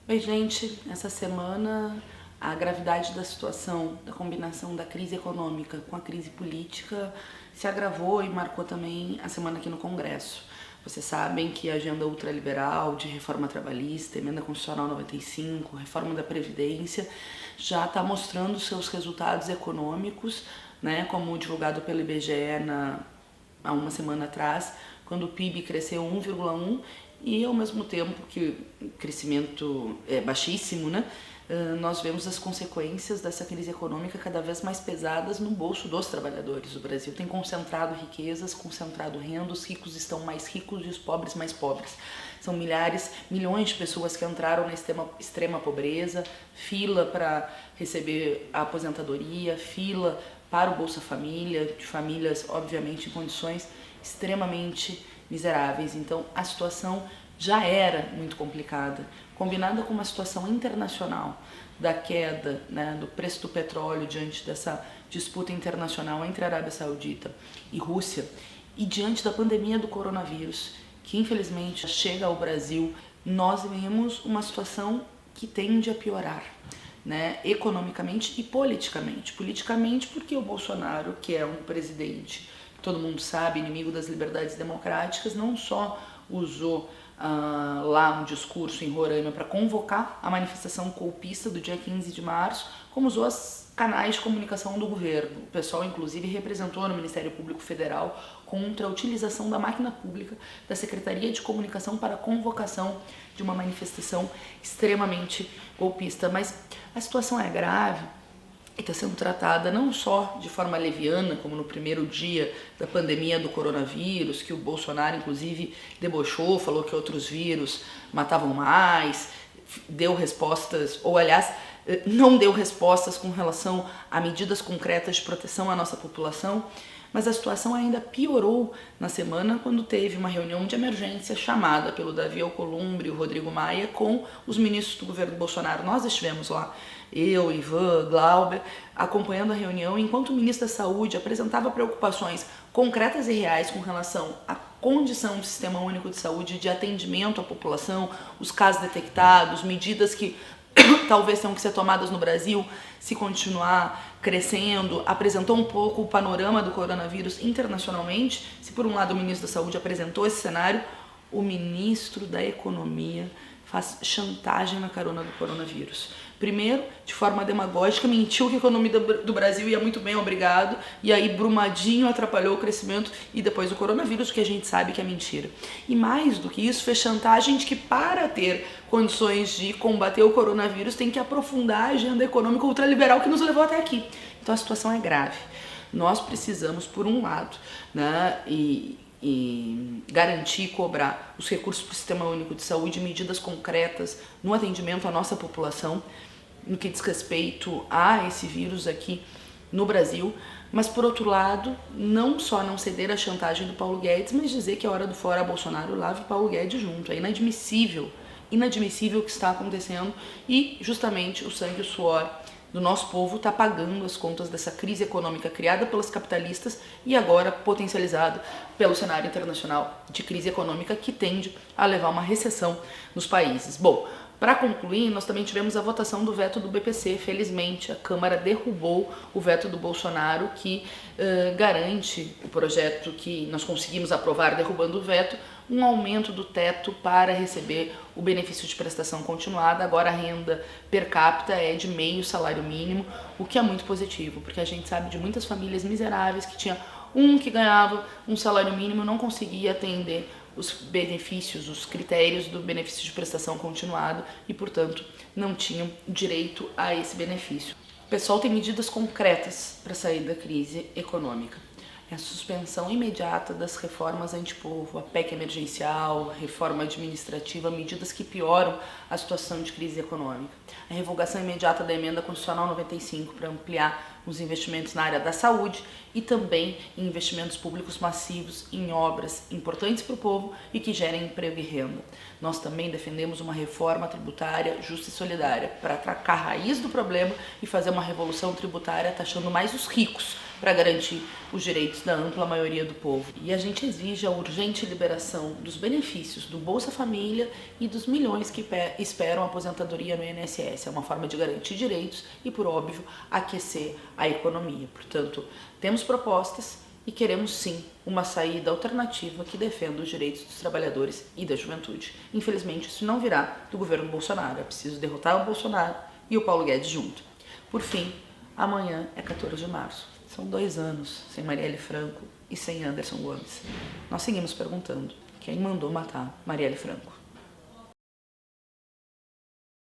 Oi, gente. Essa semana a gravidade da situação, da combinação da crise econômica com a crise política se agravou e marcou também a semana aqui no Congresso. Vocês sabem que a agenda ultraliberal de reforma trabalhista, emenda constitucional 95, reforma da Previdência, já está mostrando seus resultados econômicos, né, como divulgado pelo IBGE há uma semana atrás, quando o PIB cresceu 1,1 e ao mesmo tempo que o crescimento é baixíssimo, né, nós vemos as consequências dessa crise econômica cada vez mais pesadas no bolso dos trabalhadores. O Brasil tem concentrado riquezas, concentrado renda, os ricos estão mais ricos e os pobres mais pobres. São milhões de pessoas que entraram na extrema pobreza, fila para receber a aposentadoria, fila para o Bolsa Família, de famílias obviamente em condições extremamente miseráveis. Então a situação já era muito complicada, combinada com uma situação internacional da queda, né, do preço do petróleo diante dessa disputa internacional entre Arábia Saudita e Rússia, e diante da pandemia do coronavírus, que infelizmente chega ao Brasil, nós vemos uma situação que tende a piorar, né, economicamente e politicamente. Politicamente porque o Bolsonaro, que é um presidente, todo mundo sabe, inimigo das liberdades democráticas, não só usou lá um discurso em Roraima para convocar a manifestação golpista do dia 15 de março, como usou os canais de comunicação do governo. O pessoal, inclusive, representou no Ministério Público Federal contra a utilização da máquina pública da Secretaria de Comunicação para a convocação de uma manifestação extremamente golpista. Mas a situação é grave e está sendo tratada não só de forma leviana, como no primeiro dia da pandemia do coronavírus, que o Bolsonaro inclusive debochou, falou que outros vírus matavam mais, deu respostas, ou aliás, não deu respostas com relação a medidas concretas de proteção à nossa população, mas a situação ainda piorou na semana quando teve uma reunião de emergência chamada pelo Davi Alcolumbre e o Rodrigo Maia com os ministros do governo Bolsonaro. Nós estivemos lá, eu, Ivan, Glauber, acompanhando a reunião, enquanto o ministro da Saúde apresentava preocupações concretas e reais com relação à condição do Sistema Único de Saúde, de atendimento à população, os casos detectados, medidas que talvez tenham que ser tomadas no Brasil se continuar crescendo, apresentou um pouco o panorama do coronavírus internacionalmente. Se por um lado o ministro da Saúde apresentou esse cenário, o ministro da Economia faz chantagem na carona do coronavírus. Primeiro, de forma demagógica, mentiu que a economia do Brasil ia muito bem, obrigado, e aí Brumadinho atrapalhou o crescimento, e depois o coronavírus, que a gente sabe que é mentira. E mais do que isso, fez chantagem de que para ter condições de combater o coronavírus tem que aprofundar a agenda econômica ultraliberal que nos levou até aqui. Então a situação é grave. Nós precisamos, por um lado, né, e garantir e cobrar os recursos para o Sistema Único de Saúde, medidas concretas no atendimento à nossa população, no que diz respeito a esse vírus aqui no Brasil, mas por outro lado, não só não ceder à chantagem do Paulo Guedes, mas dizer que a hora do fora Bolsonaro lave Paulo Guedes junto. É inadmissível o que está acontecendo e justamente o sangue e o suor do nosso povo está pagando as contas dessa crise econômica criada pelos capitalistas e agora potencializada pelo cenário internacional de crise econômica que tende a levar a uma recessão nos países. Bom, para concluir, nós também tivemos a votação do veto do BPC. Felizmente, a Câmara derrubou o veto do Bolsonaro, que garante o projeto que nós conseguimos aprovar derrubando o veto, um aumento do teto para receber o benefício de prestação continuada. Agora a renda per capita é de meio salário mínimo, o que é muito positivo, porque a gente sabe de muitas famílias miseráveis que tinha um que ganhava um salário mínimo, não conseguia atender os benefícios, os critérios do benefício de prestação continuada e, portanto, não tinham direito a esse benefício. O pessoal tem medidas concretas para sair da crise econômica. É a suspensão imediata das reformas antipovo, a PEC emergencial, a reforma administrativa, medidas que pioram a situação de crise econômica. A revogação imediata da emenda constitucional 95 para ampliar os investimentos na área da saúde e também em investimentos públicos massivos em obras importantes para o povo e que gerem emprego e renda. Nós também defendemos uma reforma tributária justa e solidária para atracar a raiz do problema e fazer uma revolução tributária taxando mais os ricos para garantir os direitos da ampla maioria do povo. E a gente exige a urgente liberação dos benefícios do Bolsa Família e dos milhões que esperam aposentadoria no INSS. É uma forma de garantir direitos e, por óbvio, aquecer a economia. Portanto, temos propostas e queremos sim uma saída alternativa que defenda os direitos dos trabalhadores e da juventude. Infelizmente, isso não virá do governo Bolsonaro. É preciso derrotar o Bolsonaro e o Paulo Guedes junto. Por fim, amanhã é 14 de março. São 2 anos sem Marielle Franco e sem Anderson Gomes. Nós seguimos perguntando: quem mandou matar Marielle Franco?